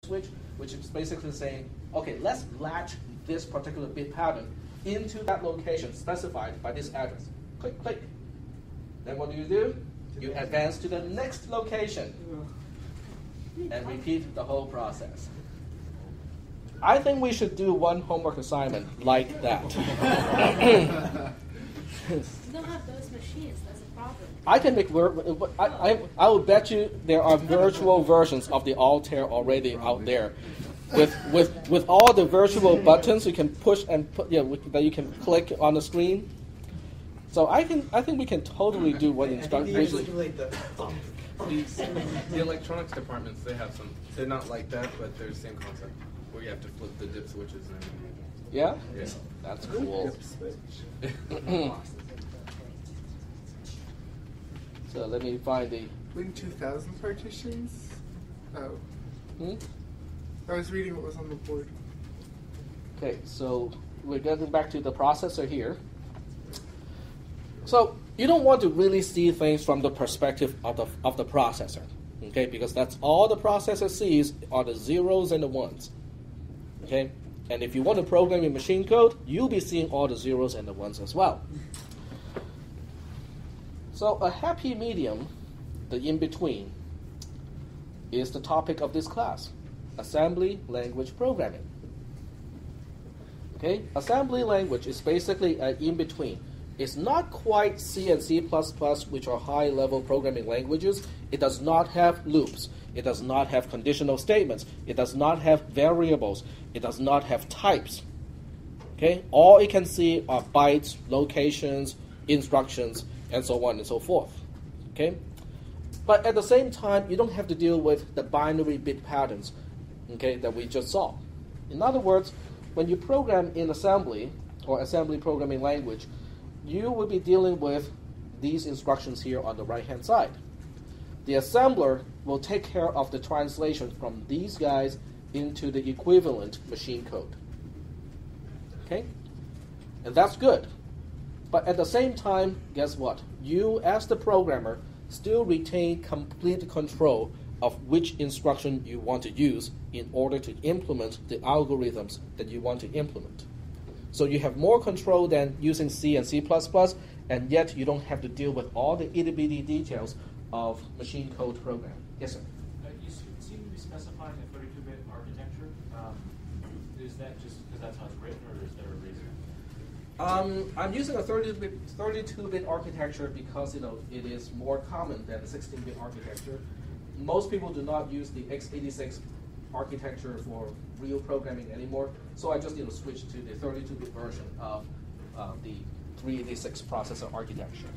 switch, which is basically saying, okay, let's latch this particular bit pattern into that location specified by this address. Click, click. Then what do? You advance to the next location and repeat the whole process. I think we should do one homework assignment like that. You don't have those machines, that's a problem. I can make, I will bet you there are virtual versions of the Altair already out there. With all the virtual buttons you can push and put, that you can click on the screen. So I think we can totally do what instructions. The electronics departments, they have some. They're not like that, but they're the same concept where you have to flip the dip switches and everything. Yeah? Yeah. That's cool. So let me find the. Win 2000 partitions? Oh. I was reading what was on the board. Okay, so we're getting back to the processor here. So you don't want to really see things from the perspective of the processor, okay? Because that's all the processor sees are the zeros and the ones, okay? And if you want to program in machine code, you'll be seeing all the zeros and the ones as well. So a happy medium, the in-between, is the topic of this class. Assembly language programming. Okay, assembly language is basically an in-between. It's not quite C and C++, which are high-level programming languages. It does not have loops. It does not have conditional statements. It does not have variables. It does not have types. Okay, all it can see are bytes, locations, instructions, and so on and so forth. Okay, but at the same time, you don't have to deal with the binary bit patterns, okay, that we just saw. In other words, when you program in assembly or assembly programming language, you will be dealing with these instructions here on the right-hand side. The assembler will take care of the translation from these guys into the equivalent machine code. Okay? And that's good. But at the same time, guess what? You, as the programmer, still retain complete control of which instruction you want to use in order to implement the algorithms that you want to implement. So you have more control than using C and C++, and yet you don't have to deal with all the itty-bitty details of machine code program. Yes, sir? You seem to be specifying a 32-bit architecture. Is that just because that's how it's written, or is there a reason? I'm using a 32-bit architecture because it is more common than the 16-bit architecture. Most people do not use the x86 architecture for real programming anymore, so I just switch to the 32-bit version of the 386 processor architecture.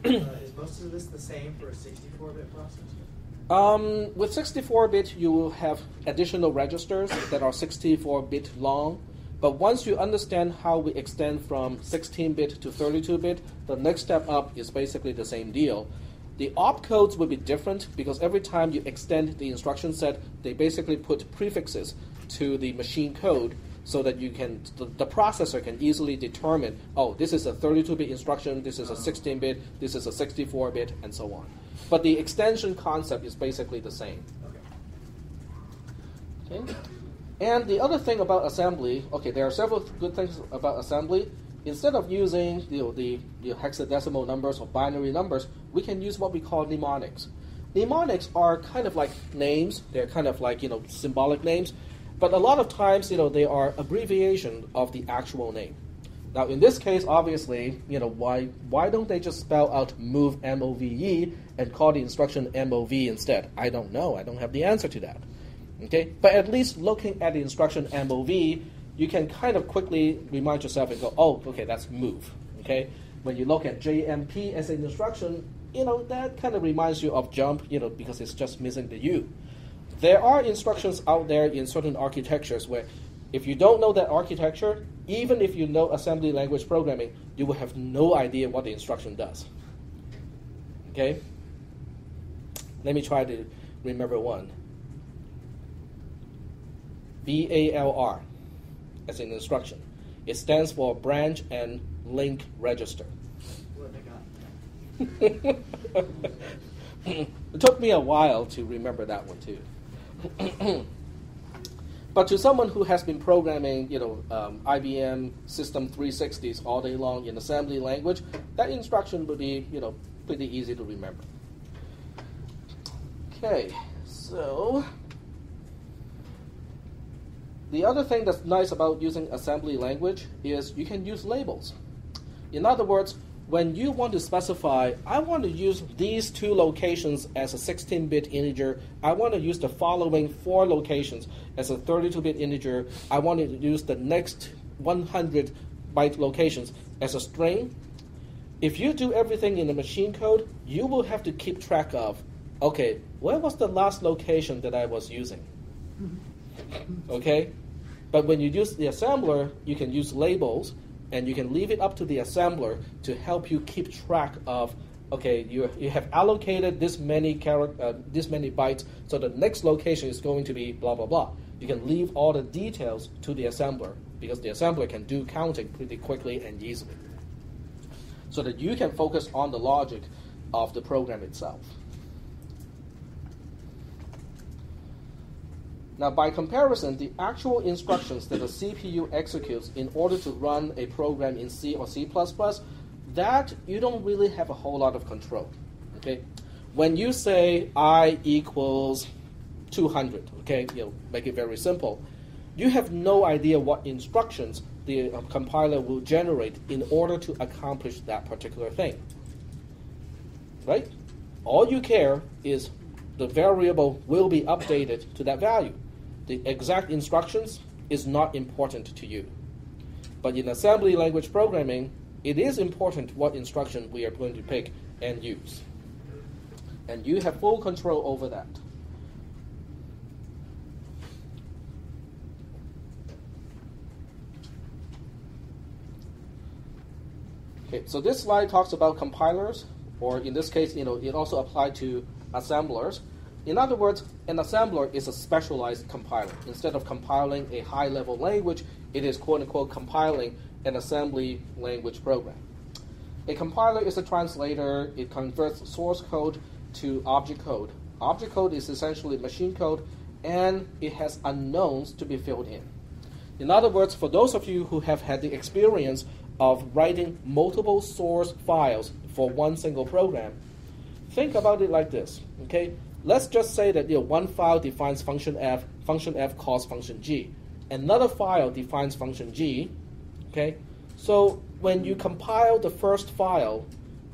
Is most of this the same for a 64-bit processor? With 64-bit, you will have additional registers that are 64-bit long. But once you understand how we extend from 16-bit to 32-bit, the next step up is basically the same deal. The opcodes will be different because every time you extend the instruction set, they basically put prefixes to the machine code so that the processor can easily determine, oh, this is a 32-bit instruction, this is a 16-bit, this is a 64-bit, and so on. But the extension concept is basically the same. Okay. And the other thing about assembly, okay, there are several good things about assembly. Instead of using the hexadecimal numbers or binary numbers, we can use what we call mnemonics. Mnemonics are kind of like names. They're kind of like symbolic names, but a lot of times they are abbreviation of the actual name. Now in this case, obviously, why don't they just spell out move MOVE and call the instruction MOV instead? I don't know. I don't have the answer to that. Okay, but at least looking at the instruction MOV, you can kind of quickly remind yourself and go, oh, okay, that's move. Okay, when you look at JMP as an instruction, that kind of reminds you of jump, because it's just missing the U. There are instructions out there in certain architectures where if you don't know that architecture, even if you know assembly language programming, you will have no idea what the instruction does. Okay? Let me try to remember one. BALR as an instruction. It stands for branch and link register. It took me a while to remember that one too. But to someone who has been programming, IBM System 360s all day long in assembly language, that instruction would be, pretty easy to remember. Okay, so the other thing that's nice about using assembly language is you can use labels. In other words, when you want to specify, I want to use these 2 locations as a 16-bit integer, I want to use the following 4 locations as a 32-bit integer, I want to use the next 100-byte locations as a string. If you do everything in the machine code, you will have to keep track of, okay, where was the last location that I was using? Okay? But when you use the assembler, you can use labels, and you can leave it up to the assembler to help you keep track of, okay, you have allocated this many bytes, so the next location is going to be blah, blah, blah. You can leave all the details to the assembler, because the assembler can do counting pretty quickly and easily, so that you can focus on the logic of the program itself. Now, by comparison, the actual instructions that the CPU executes in order to run a program in C or C++, that you don't really have a whole lot of control. Okay, when you say I equals 200, okay, make it very simple, you have no idea what instructions the compiler will generate in order to accomplish that particular thing. Right? All you care is the variable will be updated to that value. The exact instructions is not important to you. But in assembly language programming, it is important what instruction we are going to pick and use. And you have full control over that. Okay, so this slide talks about compilers, or in this case, it also applied to assemblers. In other words, an assembler is a specialized compiler. Instead of compiling a high-level language, it is quote-unquote compiling an assembly language program. A compiler is a translator. It converts source code to object code. Object code is essentially machine code, and it has unknowns to be filled in. In other words, for those of you who have had the experience of writing multiple source files for one single program, think about it like this, okay? Let's just say that one file defines function f calls function g. Another file defines function g, okay? So when you compile the first file,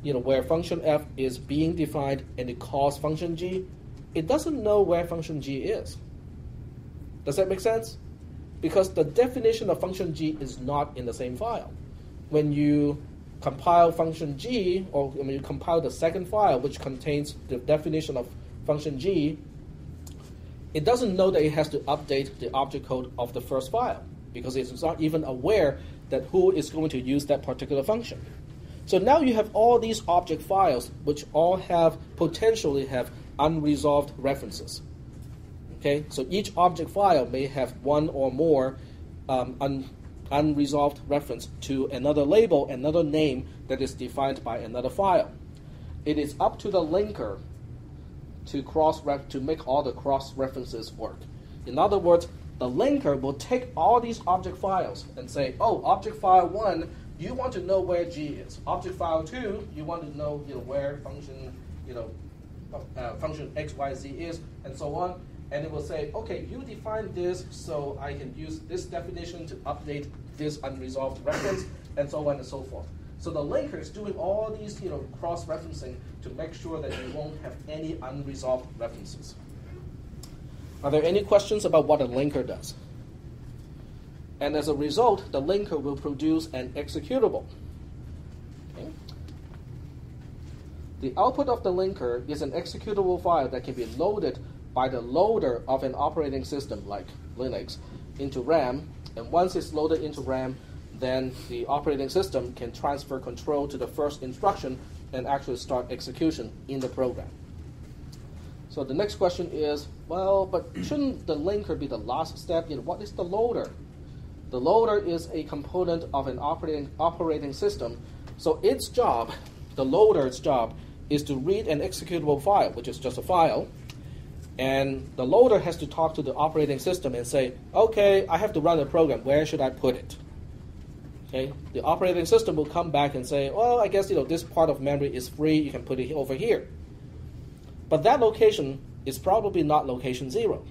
where function f is being defined and it calls function g, it doesn't know where function g is. Does that make sense? Because the definition of function g is not in the same file. When you compile function g, or when you compile the second file, which contains the definition of function g, it doesn't know that it has to update the object code of the first file, because it's not even aware that who is going to use that particular function. So now you have all these object files, which all potentially have unresolved references. Okay, so each object file may have one or more unresolved reference to another label, another name that is defined by another file. It is up to the linker to make all the cross references work. In other words, the linker will take all these object files and say, oh, object file 1, you want to know where G is. Object file 2, you want to know where function function XYZ is, and so on. And it will say, okay, you define this, so I can use this definition to update this unresolved reference, and so on and so forth. So the linker is doing all these cross-referencing to make sure that you won't have any unresolved references. Are there any questions about what a linker does? And as a result, the linker will produce an executable. Okay. The output of the linker is an executable file that can be loaded by the loader of an operating system like Linux into RAM. And once it's loaded into RAM, then the operating system can transfer control to the first instruction and actually start execution in the program. So the next question is, well, but shouldn't the linker be the last step? What is the loader? The loader is a component of an operating system. So its job, the loader's job, is to read an executable file, which is just a file, And the loader has to talk to the operating system and say, okay, I have to run a program. Where should I put it? Okay, the operating system will come back and say, well, I guess this part of memory is free. You can put it over here. But that location is probably not location 0.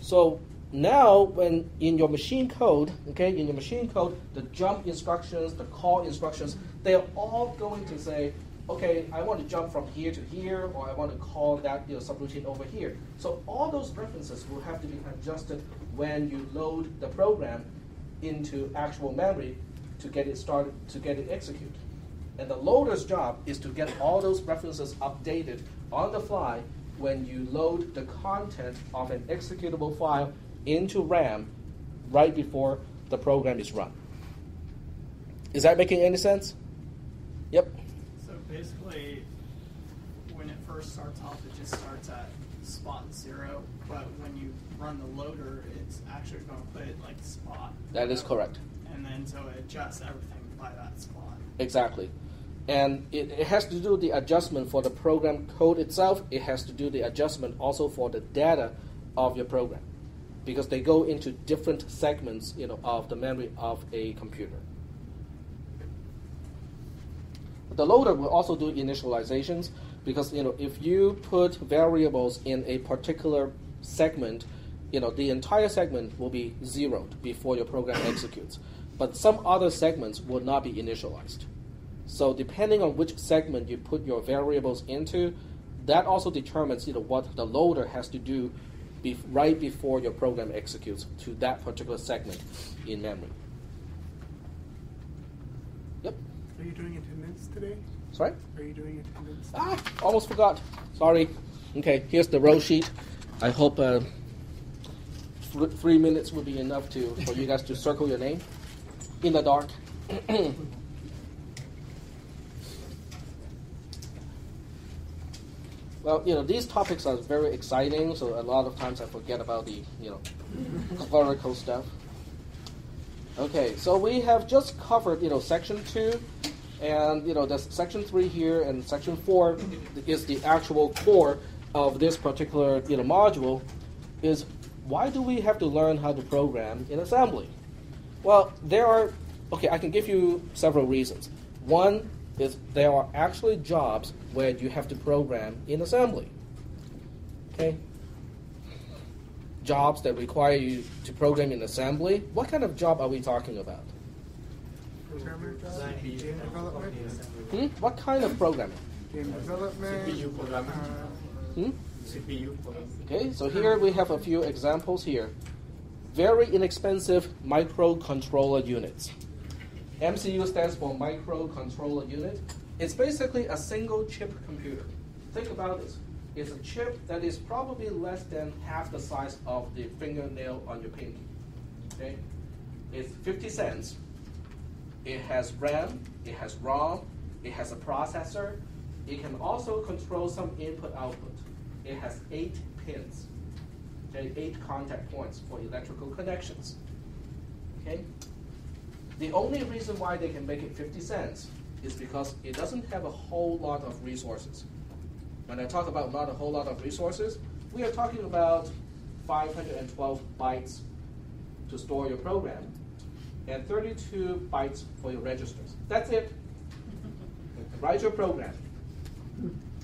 So now, when in your machine code, the jump instructions, the call instructions, they are all going to say, okay, I want to jump from here to here, or I want to call that subroutine over here. So all those references will have to be adjusted when you load the program into actual memory to get it started, to get it executed. And the loader's job is to get all those references updated on the fly when you load the content of an executable file into RAM right before the program is run. Is that making any sense? Yep. So basically, when it first starts off, it just starts at spot 0, but when you run the loader, it's actually going to put it like spot. That is correct. And then so it adjusts everything by that spot. Exactly. And it has to do the adjustment for the program code itself. It has to do the adjustment also for the data of your program, because they go into different segments, of the memory of a computer. The loader will also do initializations, because if you put variables in a particular segment, the entire segment will be zeroed before your program executes. But some other segments will not be initialized. So depending on which segment you put your variables into, that also determines what the loader has to do right before your program executes to that particular segment in memory. Yep. Are you doing attendance today? Sorry? Are you doing attendance? Almost forgot. Sorry. Okay, here's the roll sheet. I hope 3 minutes will be enough for you guys to circle your name in the dark. Well, these topics are very exciting, so a lot of times I forget about the, clerical stuff. Okay, so we have just covered, section 2, and, there's section 3 here, and section 4 is the actual core of this particular, module, is why do we have to learn how to program in assembly? Well, I can give you several reasons. One is there are actually jobs where you have to program in assembly. Okay? Jobs that require you to program in assembly. What kind of job are we talking about? Programmer job? Game development? What kind of programming? Game development? CPU programming. CPU programming. Okay, so here we have a few examples here. Very inexpensive microcontroller units. MCU stands for microcontroller unit. It's basically a single chip computer. Think about this. It's a chip that is probably less than half the size of the fingernail on your pinky. Okay? It's 50 cents. It has RAM, it has ROM, it has a processor. It can also control some input-output. It has 8 pins, okay, 8 contact points for electrical connections. Okay? The only reason why they can make it 50 cents is because it doesn't have a whole lot of resources. When I talk about not a whole lot of resources, we are talking about 512 bytes to store your program and 32 bytes for your registers. That's it. Write your program.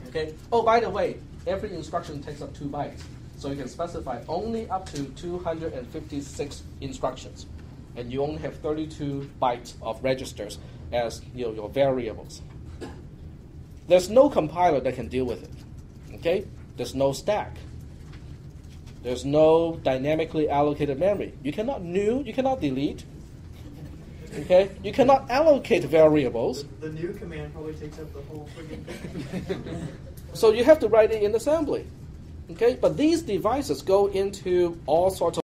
Okay. Oh, by the way, every instruction takes up 2 bytes. So you can specify only up to 256 instructions. And you only have 32 bytes of registers as your variables. There's no compiler that can deal with it. Okay? There's no stack. There's no dynamically allocated memory. You cannot delete. Okay? You cannot allocate variables. The new command probably takes up the whole friggin' thing. So you have to write it in assembly. Okay? But these devices go into all sorts of